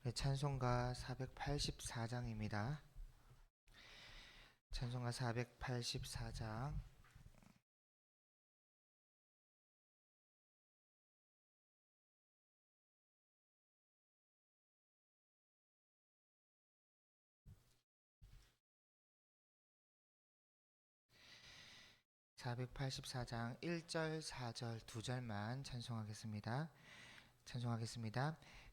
네, 찬송가 484장입니다. 찬송가 484장 484장 1절, 4절, 2절만 찬송하겠습니다.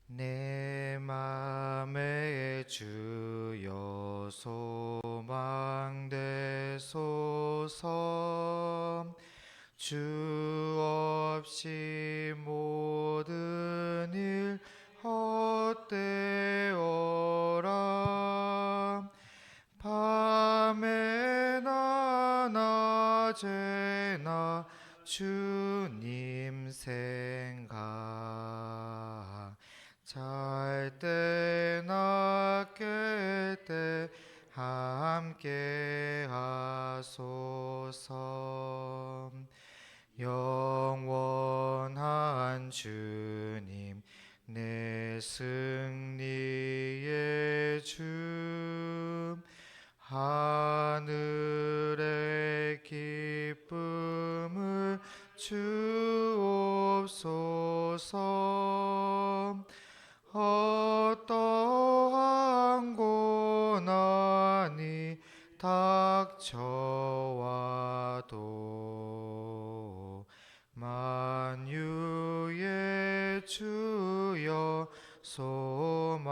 내 맘에 주여 소망되소서. 주 없이 모든 일 헛되어라. 밤에나 낮에나 주님 생각, 잘 때나 깰 때 함께 하소서. 영원한 주님, 내 승리의 주, 하늘의 기쁨을 주옵소서. 어떠한 고난이 닥쳐와도 만유의 주여 소망되소서.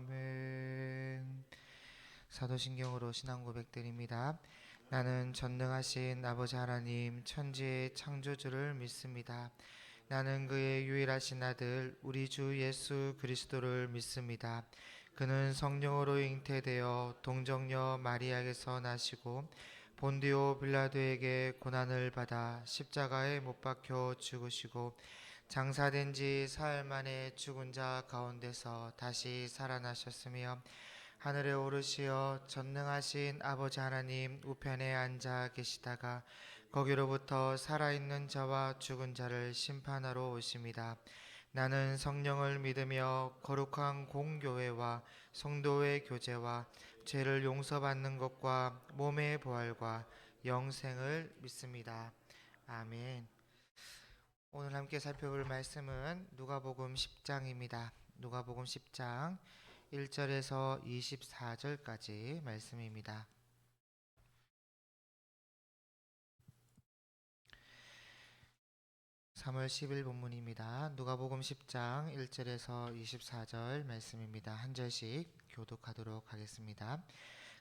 아멘. 사도신경으로 신앙 고백드립니다. 나는 전능하신 아버지 하나님 천지의 창조주를 믿습니다. 나는 그의 유일하신 아들 우리 주 예수 그리스도를 믿습니다. 그는 성령으로 잉태되어 동정녀 마리아에게서 나시고 본디오 빌라도에게 고난을 받아 십자가에 못 박혀 죽으시고 장사된 지 사흘 만에 죽은 자 가운데서 다시 살아나셨으며 하늘에 오르시어 전능하신 아버지 하나님 우편에 앉아 계시다가 거기로부터 살아있는 자와 죽은 자를 심판하러 오십니다. 나는 성령을 믿으며 거룩한 공교회와 성도의 교제와 죄를 용서받는 것과 몸의 부활과 영생을 믿습니다. 아멘. 오늘 함께 살펴볼 말씀은 누가복음 10장입니다. 누가복음 10장 1절에서 24절까지 말씀입니다. 3월 10일 본문입니다. 누가복음 10장 1절에서 24절 말씀입니다. 한 절씩 교독하도록 하겠습니다.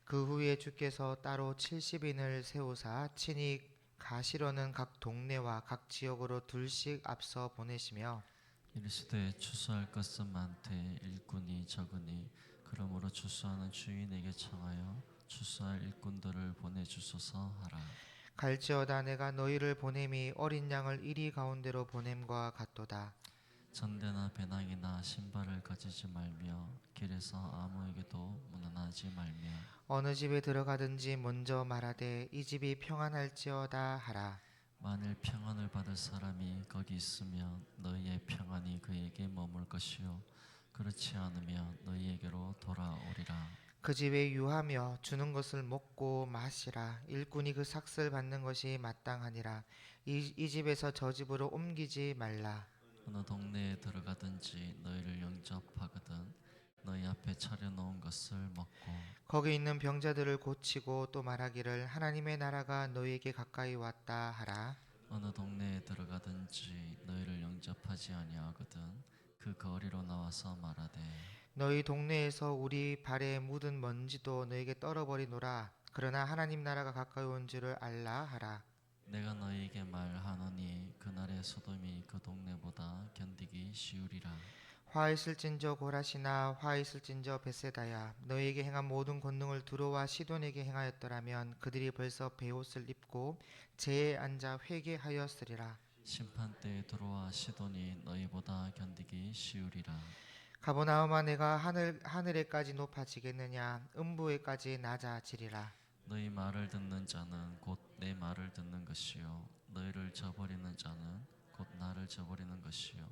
그 후에 주께서 따로 70인을 세우사 친히 가시러는 각 동네와 각 지역으로 둘씩 앞서 보내시며 이르시되 추수할 것은 많되 일꾼이 적으니 그러므로 추수하는 주인에게 청하여 추수할 일꾼들을 보내주소서 하라. 갈지어다 내가 너희를 보냄이 어린 양을 이리 가운데로 보냄과 같도다. 전대나 배낭이나 신발을 가지지 말며 길에서 아무에게도 문안하지 말며 어느 집에 들어가든지 먼저 말하되 이 집이 평안할지어다 하라. 만일 평안을 받을 사람이 거기 있으면 너희의 평안이 그에게 머물 것이요 그렇지 않으면 너희에게로 돌아오리라. 그 집에 유하며 주는 것을 먹고 마시라. 일꾼이 그 삭슬 받는 것이 마땅하니라. 이 집에서 저 집으로 옮기지 말라. 어느 동네에 들어가든지 너희를 영접하거든 너희 앞에 차려놓은 것을 먹고 거기 있는 병자들을 고치고 또 말하기를 하나님의 나라가 너희에게 가까이 왔다 하라. 어느 동네에 들어가든지 너희를 영접하지 아니하거든 그 거리로 나와서 말하되 너희 동네에서 우리 발에 묻은 먼지도 너에게 떨어버리노라. 그러나 하나님 나라가 가까이 온 줄을 알라 하라. 내가 너희에게 말하노니 그날의 소돔이 그 동네보다 견디기 쉬우리라. 화 있을진저 고라시나 화 있을진저 벳세다야 너희에게 행한 모든 권능을 두로와 시돈에게 행하였더라면 그들이 벌써 베옷을 입고 재에 앉아 회개하였으리라. 심판 때에 들어와 시돈이 너희보다 견디기 쉬우리라. 가버나움아 내가 하늘에까지 높아지겠느냐 음부에까지 낮아지리라. 너희 말을 듣는 자는 곧 내 말을 듣는 것이요 너희를 저버리는 자는 곧 나를 저버리는 것이요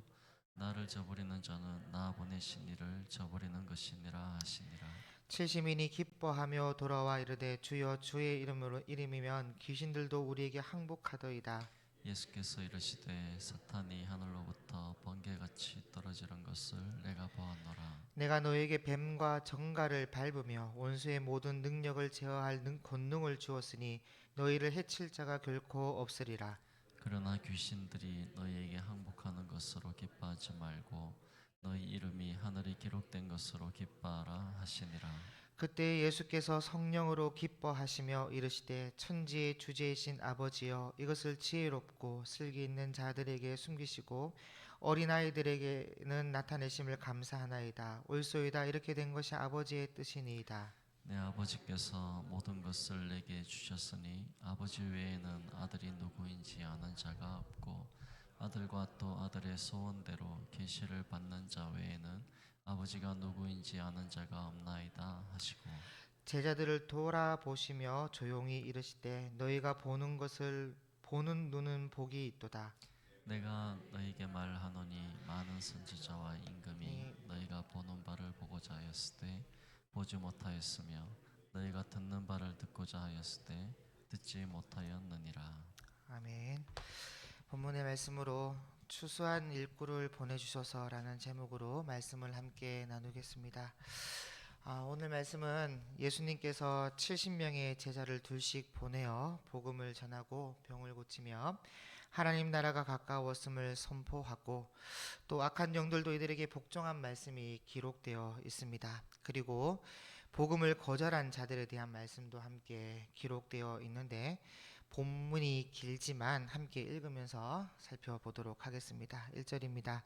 나를 저버리는 자는 나 보내신 이를 저버리는 것이니라 하시니라. 70인이 기뻐하며 돌아와 이르되 주여 주의 이름이면 귀신들도 우리에게 항복하더이다. 예수께서 이르시되 사탄이 하늘로부터 번개같이 떨어지는 것을 내가 보았노라. 내가 너에게 뱀과 정갈을 밟으며 원수의 모든 능력을 제어할 권능을 주었으니 너희를 해칠 자가 결코 없으리라. 그러나 귀신들이 너희에게 항복하는 것으로 기뻐하지 말고 너희 이름이 하늘에 기록된 것으로 기뻐하라 하시니라. 그때 예수께서 성령으로 기뻐하시며 이르시되 천지의 주제이신 아버지여 이것을 지혜롭고 슬기 있는 자들에게 숨기시고 어린아이들에게는 나타내심을 감사하나이다. 옳소이다. 이렇게 된 것이 아버지의 뜻이니이다. 내 아버지께서 모든 것을 내게 주셨으니 아버지 외에는 아들이 누구인지 아는 자가 없고 아들과 또 아들의 소원대로 계시를 받는 자 외에는 아버지가 누구인지 아는 자가 없나이다 하시고 제자들을 돌아보시며 조용히 이르시되 너희가 보는 것을 보는 눈은 복이 있도다. 내가 너희에게 말하노니 많은 선지자와 임금이 이- 너희가 보는 바를 보고자 하였을 때 보지 못하였으며 너희가 듣는 바를 듣고자 하였을 때 듣지 못하였느니라. 아멘. 본문의 말씀으로 추수한 일꾼을 보내주셔서라는 제목으로 말씀을 함께 나누겠습니다. 오늘 말씀은 예수님께서 70명의 제자를 둘씩 보내어 복음을 전하고 병을 고치며 하나님 나라가 가까웠음을 선포하고 또 악한 영들도 이들에게 복종한 말씀이 기록되어 있습니다. 그리고 복음을 거절한 자들에 대한 말씀도 함께 기록되어 있는데 본문이 길지만 함께 읽으면서 살펴보도록 하겠습니다. 1절입니다.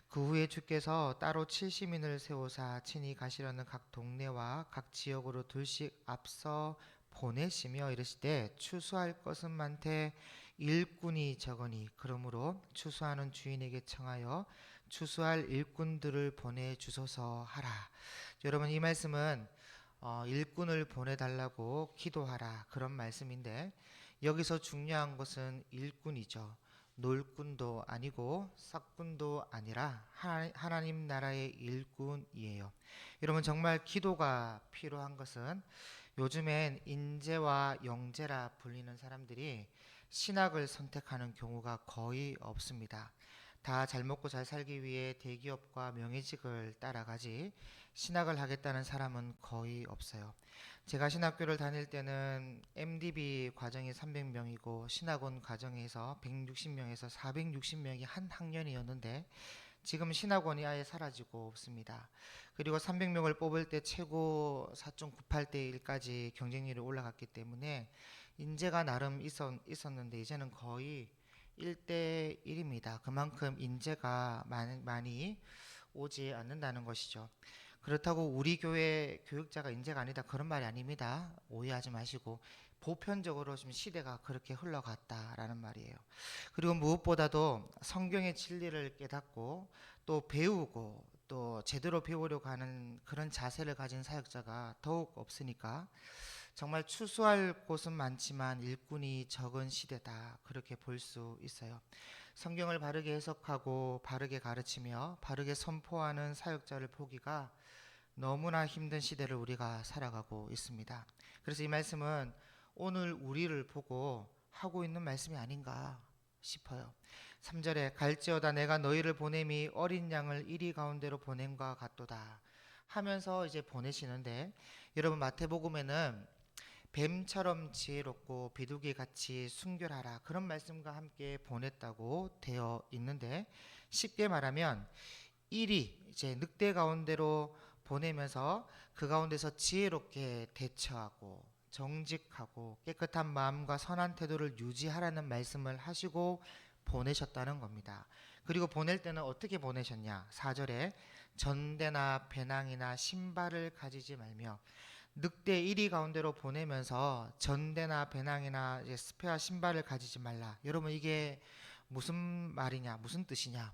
그 후에 주께서 따로 70인을 세우사 친히 가시려는 각 동네와 각 지역으로 둘씩 앞서 보내시며 이르시되 추수할 것은 많되 일꾼이 적으니 그러므로 추수하는 주인에게 청하여 추수할 일꾼들을 보내주소서 하라. 여러분 이 말씀은 일꾼을 보내달라고 기도하라 그런 말씀인데 여기서 중요한 것은 일꾼이죠. 놀꾼도 아니고 싹꾼도 아니라 하나님 나라의 일꾼이에요. 여러분 정말 기도가 필요한 것은 요즘엔 인재와 영재라 불리는 사람들이 신학을 선택하는 경우가 거의 없습니다. 다 잘 먹고 잘 살기 위해 대기업과 명예직을 따라가지 신학을 하겠다는 사람은 거의 없어요. 제가 신학교를 다닐 때는 MDB 과정이 300명이고 신학원 과정에서 160명에서 460명이 한 학년이었는데 지금 신학원이 아예 사라지고 없습니다. 그리고 300명을 뽑을 때 최고 4.98대 1까지 경쟁률이 올라갔기 때문에 인재가 나름 있었는데 이제는 거의 1대 1입니다. 그만큼 인재가 많이 오지 않는다는 것이죠. 그렇다고 우리 교회 교육자가 인재가 아니다 그런 말이 아닙니다. 오해하지 마시고 보편적으로 지금 시대가 그렇게 흘러갔다라는 말이에요. 그리고 무엇보다도 성경의 진리를 깨닫고 또 배우고 또 제대로 배우려고 하는 그런 자세를 가진 사역자가 더욱 없으니까 정말 추수할 곳은 많지만 일꾼이 적은 시대다 그렇게 볼 수 있어요. 성경을 바르게 해석하고 바르게 가르치며 바르게 선포하는 사역자를 보기가 너무나 힘든 시대를 우리가 살아가고 있습니다. 그래서 이 말씀은 오늘 우리를 보고 하고 있는 말씀이 아닌가 싶어요. 3절에 갈지어다 내가 너희를 보냄이 어린 양을 이리 가운데로 보냄과 같도다 하면서 이제 보내시는데 여러분 마태복음에는 뱀처럼 지혜롭고 비둘기같이 순결하라 그런 말씀과 함께 보냈다고 되어 있는데 쉽게 말하면 일이 이제 늑대 가운데로 보내면서 그 가운데서 지혜롭게 대처하고 정직하고 깨끗한 마음과 선한 태도를 유지하라는 말씀을 하시고 보내셨다는 겁니다. 그리고 보낼 때는 어떻게 보내셨냐? 4절에 전대나 배낭이나 신발을 가지지 말며 늑대 1위 가운데로 보내면서 전대나 배낭이나 스페어 신발을 가지지 말라. 여러분 이게 무슨 말이냐? 무슨 뜻이냐?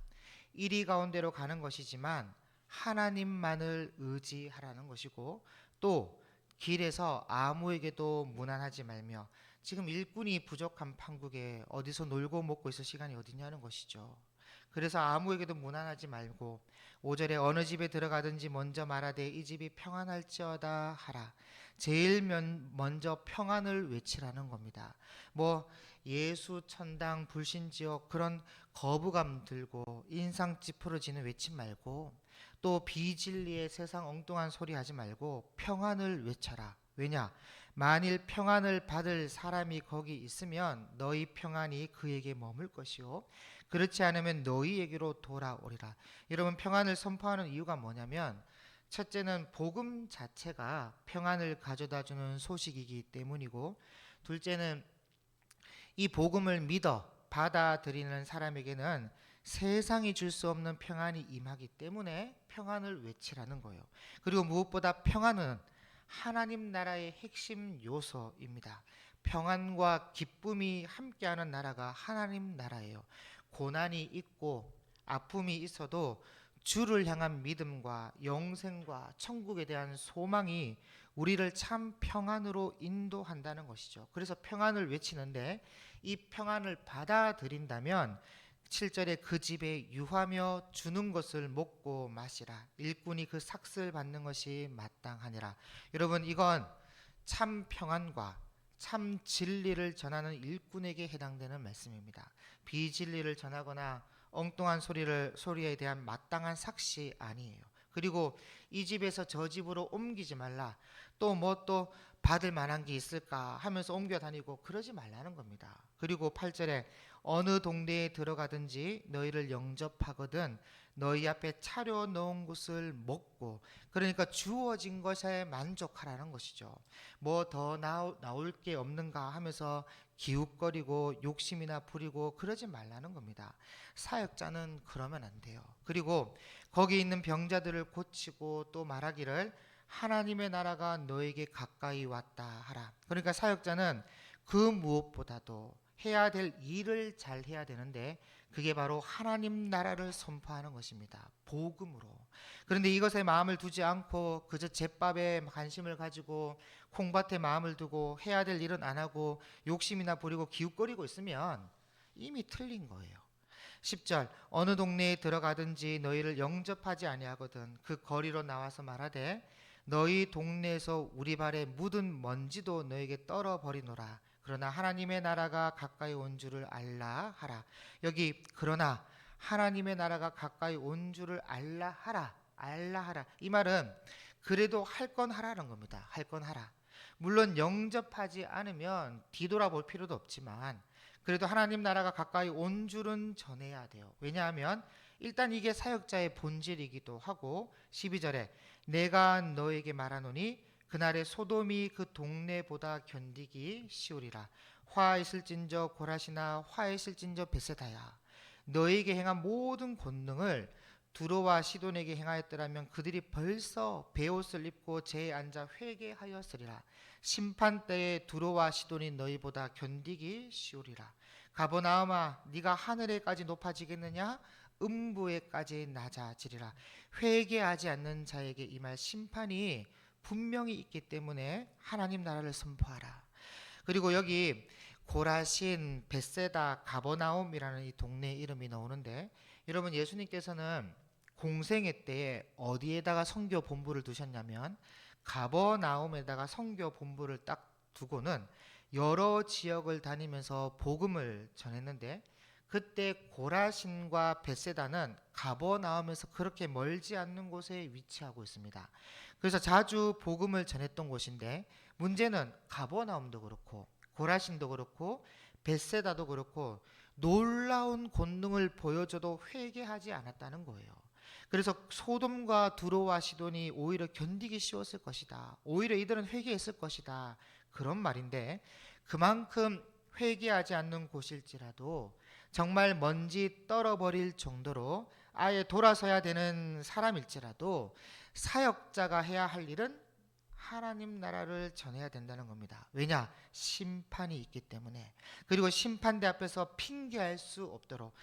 1위 가운데로 가는 것이지만 하나님만을 의지하라는 것이고 또 길에서 아무에게도 무난하지 말며. 지금 일꾼이 부족한 판국에 어디서 놀고 먹고 있을 시간이 어디냐는 것이죠. 그래서 아무에게도 무난하지 말고 5절에 어느 집에 들어가든지 먼저 말하되 이 집이 평안할지어다 하라. 제일 먼저 평안을 외치라는 겁니다. 뭐 예수 천당 불신지옥 그런 거부감 들고 인상 찌푸러지는 외침 말고, 또 비진리의 세상 엉뚱한 소리 하지 말고 평안을 외쳐라. 왜냐? 만일 평안을 받을 사람이 거기 있으면 너희 평안이 그에게 머물 것이요 그렇지 않으면 너희에게로 돌아오리라. 여러분, 평안을 선포하는 이유가 뭐냐면, 첫째는 복음 자체가 평안을 가져다 주는 소식이기 때문이고, 둘째는 이 복음을 믿어 받아들이는 사람에게는 세상이 줄 수 없는 평안이 임하기 때문에 평안을 외치라는 거예요. 그리고 무엇보다 평안은 하나님 나라의 핵심 요소입니다. 평안과 기쁨이 함께하는 나라가 하나님 나라예요. 고난이 있고 아픔이 있어도 주를 향한 믿음과 영생과 천국에 대한 소망이 우리를 참 평안으로 인도한다는 것이죠. 그래서 평안을 외치는데, 이 평안을 받아들인다면 7절에 그 집에 유하며 주는 것을 먹고 마시라. 일꾼이 그 삭슬 받는 것이 마땅하니라. 여러분, 이건 참 평안과 참 진리를 전하는 일꾼에게 해당되는 말씀입니다. 비진리를 전하거나 엉뚱한 소리에 대한 마땅한 삭시 아니에요. 그리고 이 집에서 저 집으로 옮기지 말라. 또 받을 만한 게 있을까 하면서 옮겨 다니고 그러지 말라는 겁니다. 그리고 8절에 어느 동네에 들어가든지 너희를 영접하거든 너희 앞에 차려 놓은 것을 먹고, 그러니까 주어진 것에 만족하라는 것이죠. 뭐 더 나올 게 없는가 하면서 기웃거리고 욕심이나 부리고 그러지 말라는 겁니다. 사역자는 그러면 안 돼요. 그리고 거기 있는 병자들을 고치고 또 말하기를 하나님의 나라가 너에게 가까이 왔다 하라. 그러니까 사역자는 그 무엇보다도 해야 될 일을 잘 해야 되는데, 그게 바로 하나님 나라를 선포하는 것입니다. 복음으로. 그런데 이것에 마음을 두지 않고 그저 잿밥에 관심을 가지고 콩밭에 마음을 두고 해야 될 일은 안 하고 욕심이나 부리고 기웃거리고 있으면 이미 틀린 거예요. 10절 어느 동네에 들어가든지 너희를 영접하지 아니하거든 그 거리로 나와서 말하되 너희 동네에서 우리 발에 묻은 먼지도 너에게 떨어버리노라. 그러나 하나님의 나라가 가까이 온 줄을 알라 하라. 여기 그러나 하나님의 나라가 가까이 온 줄을 알라 하라. 알라 하라. 이 말은 그래도 할 건 하라는 겁니다. 할 건 하라. 물론 영접하지 않으면 뒤돌아볼 필요도 없지만 그래도 하나님 나라가 가까이 온 줄은 전해야 돼요. 왜냐하면 일단 이게 사역자의 본질이기도 하고, 12절에 내가 너에게 말하노니 그날에 소돔이 그 동네보다 견디기 쉬우리라. 화 있을진저 고라시나 화 있을진저 베세다야. 너에게 행한 모든 권능을 두로와 시돈에게 행하였더라면 그들이 벌써 베옷을 입고 제에 앉아 회개하였으리라. 심판 때에 두로와 시돈이 너희보다 견디기 쉬우리라. 가버나움아 네가 하늘에까지 높아지겠느냐? 음부에까지 낮아지리라. 회개하지 않는 자에게 임할 심판이 분명히 있기 때문에 하나님 나라를 선포하라. 그리고 여기 고라신, 벳세다, 가버나움이라는 이 동네 이름이 나오는데, 여러분 예수님께서는 공생애 때에 어디에다가 선교 본부를 두셨냐면 가버나움에다가 선교 본부를 딱 두고는 여러 지역을 다니면서 복음을 전했는데, 그때 고라신과 벳세다는 가버나움에서 그렇게 멀지 않는 곳에 위치하고 있습니다. 그래서 자주 복음을 전했던 곳인데, 문제는 가버나움도 그렇고 고라신도 그렇고 벳세다도 그렇고 놀라운 권능을 보여줘도 회개하지 않았다는 거예요. 그래서 소돔과 두로와 시돈이 오히려 견디기 쉬웠을 것이다. 오히려 이들은 회개했을 것이다. 그런 말인데, 그만큼 회개하지 않는 곳일지라도 정말 먼지 떨어버릴 정도로 아예 돌아서야 되는 사람일지라도 사역자가 해야 할 일은 하나님 나라를 전해야 된다는 겁니다. 왜냐? 심판이 있기 때문에. 그리고 심판대 앞에서 핑계할 수 없도록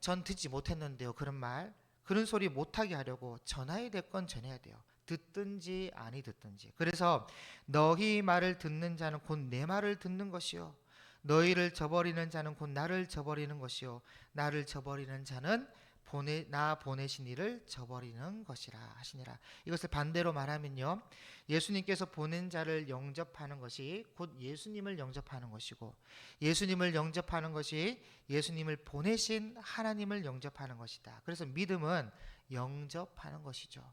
전 듣지 못했는데요 그런 소리 못하게 하려고 전해야 될 건 전해야 돼요. 듣든지 아니 듣든지. 그래서 너희 말을 듣는 자는 곧 내 말을 듣는 것이요 너희를 저버리는 자는 곧 나를 저버리는 것이요 나를 저버리는 자는 나 보내신 이를 저버리는 것이라 하시니라. 이것을 반대로 말하면요, 예수님께서 보낸 자를 영접하는 것이 곧 예수님을 영접하는 것이고, 예수님을 영접하는 것이 예수님을 보내신 하나님을 영접하는 것이다. 그래서 믿음은 영접하는 것이죠.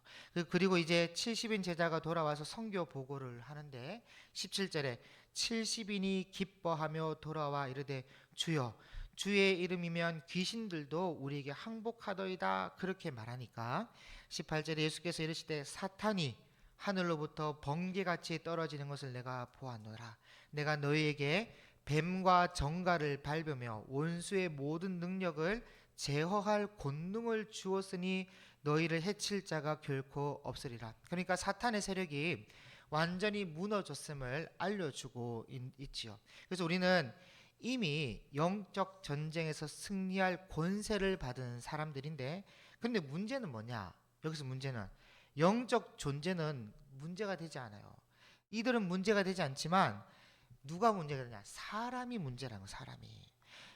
그리고 이제 70인 제자가 돌아와서 선교 보고를 하는데 17절에 70인이 기뻐하며 돌아와 이르되 주여 주의 이름이면 귀신들도 우리에게 항복하더이다 그렇게 말하니까 18절에 예수께서 이르시되 사탄이 하늘로부터 번개같이 떨어지는 것을 내가 보았노라. 내가 너희에게 뱀과 정갈을 밟으며 원수의 모든 능력을 제어할 권능을 주었으니 너희를 해칠 자가 결코 없으리라. 그러니까 사탄의 세력이 완전히 무너졌음을 알려주고 있지요. 그래서 우리는 이미 영적 전쟁에서 승리할 권세를 받은 사람들인데, 근데 문제는 뭐냐? 여기서 문제는 영적 존재는 문제가 되지 않아요. 이들은 문제가 되지 않지만 누가 문제가 되냐? 사람이 문제라는 거. 사람이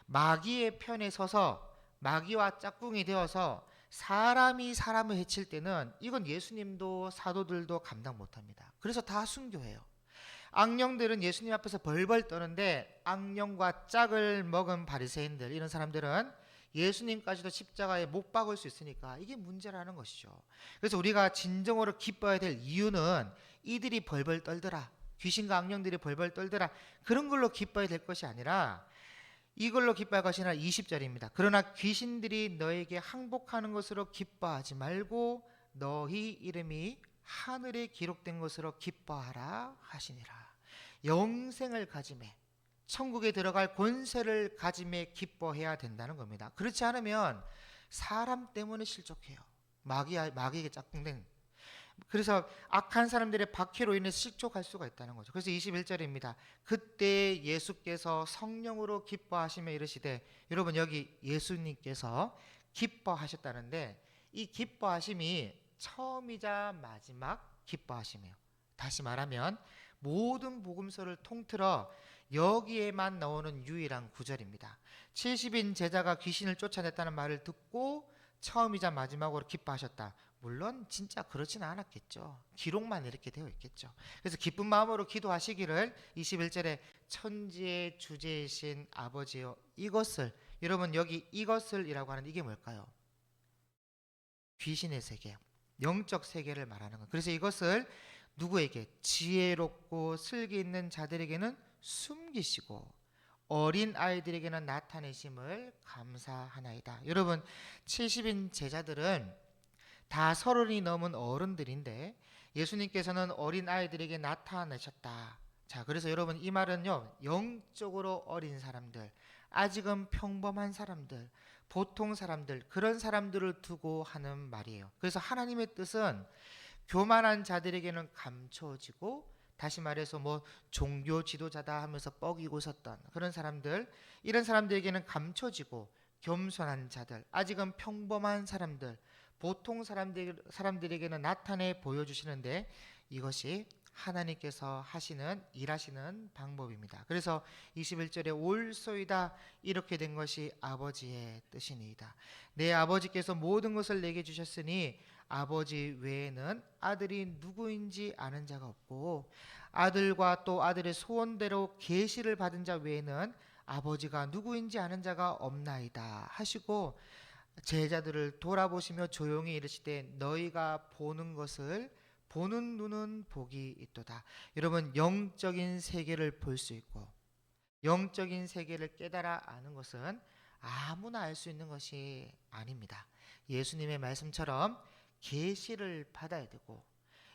마귀의 편에 서서 마귀와 짝꿍이 되어서 사람이 사람을 해칠 때는 이건 예수님도 사도들도 감당 못합니다. 그래서 다 순교해요. 악령들은 예수님 앞에서 벌벌 떠는데 악령과 짝을 먹은 바리새인들, 이런 사람들은 예수님까지도 십자가에 못 박을 수 있으니까 이게 문제라는 것이죠. 그래서 우리가 진정으로 기뻐해야 될 이유는 이들이 벌벌 떨더라, 귀신과 악령들이 벌벌 떨더라, 그런 걸로 기뻐해야 될 것이 아니라 이걸로 기뻐할 것이 아니라 20절입니다. 그러나 귀신들이 너에게 항복하는 것으로 기뻐하지 말고 너희 이름이 하늘에 기록된 것으로 기뻐하라 하시니라. 영생을 가짐에, 천국에 들어갈 권세를 가짐에 기뻐해야 된다는 겁니다. 그렇지 않으면 사람 때문에 실족해요. 마귀에게 짝꿍된. 그래서 악한 사람들의 박해로 인해 실족할 수가 있다는 거죠. 그래서 21절입니다. 그때 예수께서 성령으로 기뻐하시며 이르시되, 여러분 여기 예수님께서 기뻐하셨다는데 이 기뻐하심이 처음이자 마지막 기뻐하심이에요. 다시 말하면 모든 복음서를 통틀어 여기에만 나오는 유일한 구절입니다. 70인 제자가 귀신을 쫓아냈다는 말을 듣고 처음이자 마지막으로 기뻐하셨다. 물론 진짜 그렇지는 않았겠죠. 기록만 이렇게 되어 있겠죠. 그래서 기쁜 마음으로 기도하시기를 21절에 천지의 주제이신 아버지여 이것을, 여러분 여기 이것을이라고 하는 이게 뭘까요? 귀신의 세계, 영적 세계를 말하는 것. 그래서 이것을 누구에게? 지혜롭고 슬기 있는 자들에게는 숨기시고 어린 아이들에게는 나타내심을 감사하나이다. 여러분 70인 제자들은 다 30이 넘은 어른들인데 예수님께서는 어린 아이들에게 나타나셨다. 자, 그래서 여러분 이 말은요, 영적으로 어린 사람들, 아직은 평범한 사람들, 보통 사람들, 그런 사람들을 두고 하는 말이에요. 그래서 하나님의 뜻은 교만한 자들에게는 감춰지고, 다시 말해서 뭐 종교 지도자다 하면서 뻐기고 섰던 그런 사람들, 이런 사람들에게는 감춰지고, 겸손한 자들, 아직은 평범한 사람들, 보통 사람들에게는 나타내 보여주시는데 이것이 하나님께서 하시는, 일하시는 방법입니다. 그래서 21절에 올소이다 이렇게 된 것이 아버지의 뜻이니이다. 내 아버지께서 모든 것을 내게 주셨으니 아버지 외에는 아들이 누구인지 아는 자가 없고 아들과 또 아들의 소원대로 계시를 받은 자 외에는 아버지가 누구인지 아는 자가 없나이다 하시고 제자들을 돌아보시며 조용히 이르시되 너희가 보는 것을 보는 눈은 복이 있도다. 여러분 영적인 세계를 볼 수 있고 영적인 세계를 깨달아 아는 것은 아무나 알 수 있는 것이 아닙니다. 예수님의 말씀처럼 계시를 받아야 되고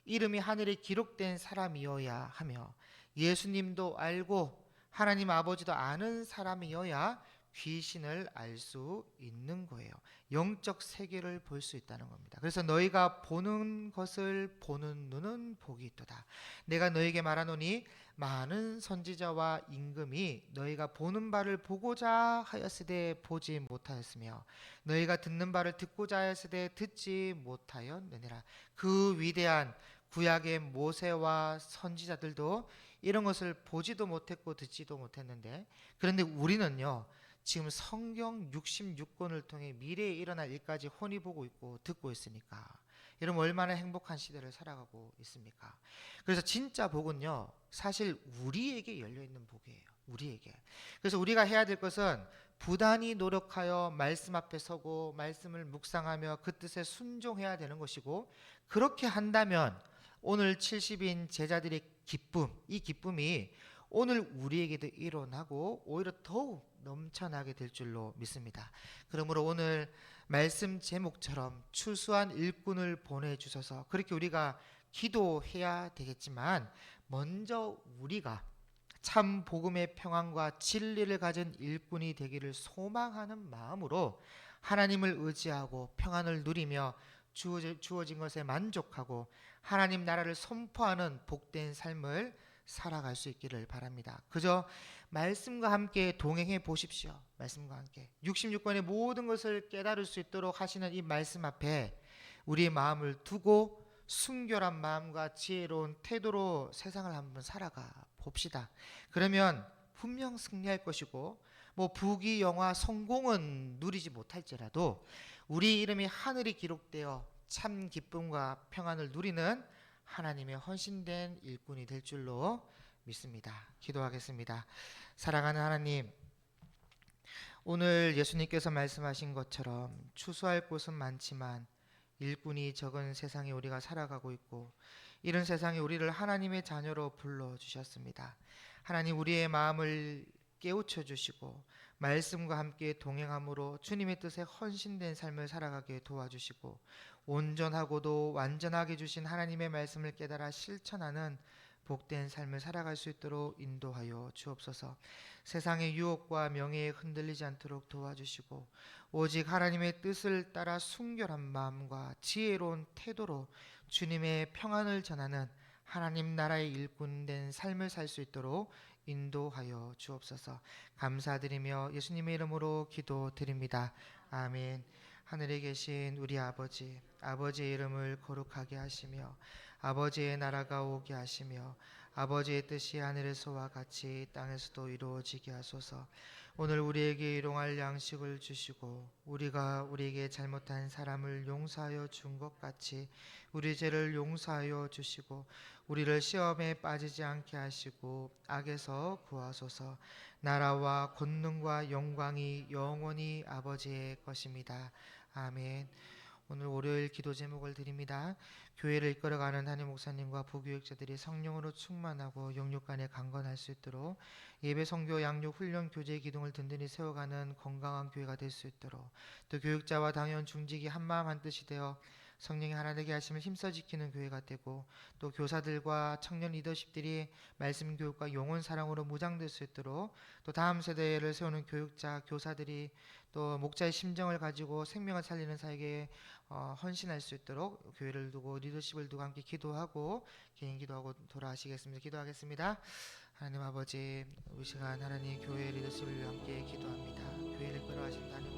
이름이 하늘에 기록된 사람이어야 하며 예수님도 알고 하나님 아버지도 아는 사람이어야 귀신을 알 수 있는 거예요. 영적 세계를 볼 수 있다는 겁니다. 그래서 너희가 보는 것을 보는 눈은 복이 있도다. 내가 너희에게 말하노니 많은 선지자와 임금이 너희가 보는 바를 보고자 하였으되 보지 못하였으며 너희가 듣는 바를 듣고자 하였으되 듣지 못하였느니라. 그 위대한 구약의 모세와 선지자들도 이런 것을 보지도 못했고 듣지도 못했는데, 그런데 우리는요 지금 성경 66권을 통해 미래에 일어날 일까지 훤히 보고 있고 듣고 있으니까, 여러분 얼마나 행복한 시대를 살아가고 있습니까? 그래서 진짜 복은요 사실 우리에게 열려있는 복이에요. 우리에게. 그래서 우리가 해야 될 것은 부단히 노력하여 말씀 앞에 서고 말씀을 묵상하며 그 뜻에 순종해야 되는 것이고, 그렇게 한다면 오늘 70인 제자들의 기쁨, 이 기쁨이 오늘 우리에게도 일어나고 오히려 더욱 넘쳐나게 될 줄로 믿습니다. 그러므로 오늘 말씀 제목처럼 추수한 일꾼을 보내주셔서, 그렇게 우리가 기도해야 되겠지만 먼저 우리가 참 복음의 평안과 진리를 가진 일꾼이 되기를 소망하는 마음으로 하나님을 의지하고 평안을 누리며 주어진 것에 만족하고 하나님 나라를 선포하는 복된 삶을 살아갈 수 있기를 바랍니다. 그저 말씀과 함께 동행해 보십시오. 말씀과 함께 66권의 모든 것을 깨달을 수 있도록 하시는 이 말씀 앞에 우리의 마음을 두고 순결한 마음과 지혜로운 태도로 세상을 한번 살아가 봅시다. 그러면 분명 승리할 것이고, 뭐 부귀 영화 성공은 누리지 못할지라도 우리 이름이 하늘에 기록되어 참 기쁨과 평안을 누리는 하나님의 헌신된 일꾼이 될 줄로 믿습니다. 기도하겠습니다. 사랑하는 하나님, 오늘 예수님께서 말씀하신 것처럼 추수할 곳은 많지만 일꾼이 적은 세상에 우리가 살아가고 있고, 이런 세상에 우리를 하나님의 자녀로 불러주셨습니다. 하나님, 우리의 마음을 깨우쳐 주시고 말씀과 함께 동행함으로 주님의 뜻에 헌신된 삶을 살아가게 도와주시고, 온전하고도 완전하게 주신 하나님의 말씀을 깨달아 실천하는 복된 삶을 살아갈 수 있도록 인도하여 주옵소서. 세상의 유혹과 명예에 흔들리지 않도록 도와주시고, 오직 하나님의 뜻을 따라 순결한 마음과 지혜로운 태도로 주님의 평안을 전하는 하나님 나라의 일꾼된 삶을 살 수 있도록 인도하여 주옵소서. 감사드리며 예수님의 이름으로 기도드립니다. 아멘. 하늘에 계신 우리 아버지, 아버지의 이름을 거룩하게 하시며 아버지의 나라가 오게 하시며 아버지의 뜻이 하늘에서와 같이 땅에서도 이루어지게 하소서. 오늘 우리에게 일용할 양식을 주시고 우리가 우리에게 잘못한 사람을 용서하여 준 것 같이 우리 죄를 용서하여 주시고 우리를 시험에 빠지지 않게 하시고 악에서 구하소서. 나라와 권능과 영광이 영원히 아버지의 것입니다. 아멘. 오늘 월요일 기도 제목을 드립니다. 교회를 이끌어가는 담임 목사님과 부교육자들이 성령으로 충만하고 영육 간에 강건할 수 있도록, 예배 선교 양육 훈련 교제 기둥을 든든히 세워가는 건강한 교회가 될 수 있도록, 또 교육자와 당연 중직이 한마음 한뜻이 되어 성령이 하나 되게 하시면 힘써 지키는 교회가 되고, 또 교사들과 청년 리더십들이 말씀 교육과 영혼 사랑으로 무장될 수 있도록, 또 다음 세대를 세우는 교육자 교사들이 또 목자의 심정을 가지고 생명을 살리는 사역에 헌신할 수 있도록 교회를 두고 리더십을 두고 함께 기도하고 개인 기도하고 돌아가시겠습니다. 기도하겠습니다. 하나님 아버지, 이 시간 하나님 교회 리더십을 위해 함께 기도합니다. 교회를 끌어가신 하나님